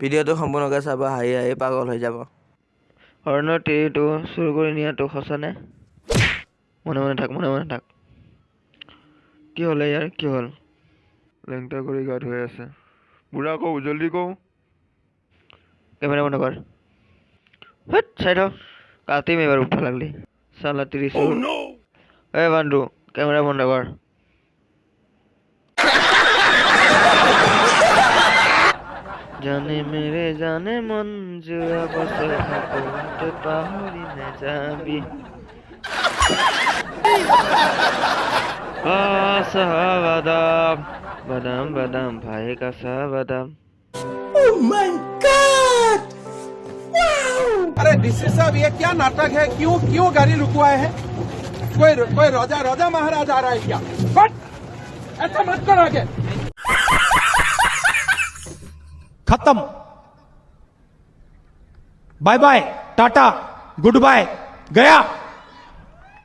ভিডিঅ'টো সম্পূৰ্ণকৈ চাব, হাঁহি হাঁহি পাগল হৈ যাব। হৰণৰ টিৰিটো চুৰ কৰি নিয়াটো সঁচানে? মনে মনে থাক। কি হ'ল ইয়াৰ, কি হ'ল? লেংটা কৰি গা ধুই আছে। বুঢ়া কওঁ, জল্দি কওঁ। কেমেৰা বন্ধ কৰ। হেট, চাই থাক। কাটিম এবাৰ উঠা লাগলি। চালা ত্ৰিশ। এই বান্দু, কেমেৰা বন্ধ কৰ। জানে মেৰে জানে মন যোৱা বছৰ থাকোঁতে পাহৰি নাযাবি। কাঁচা বাদাম, বাদাম বাদাম ভাই কাঁচা বাদাম। Oh my God! अरे डीसी साहब ये क्या नाटक है? क्यों गाड़ी रुकवाए हैं? कोई राजा महाराज आ रहा है क्या? बट ऐसा मत कर आगे। खत्म। Bye bye, tata, good bye, गया।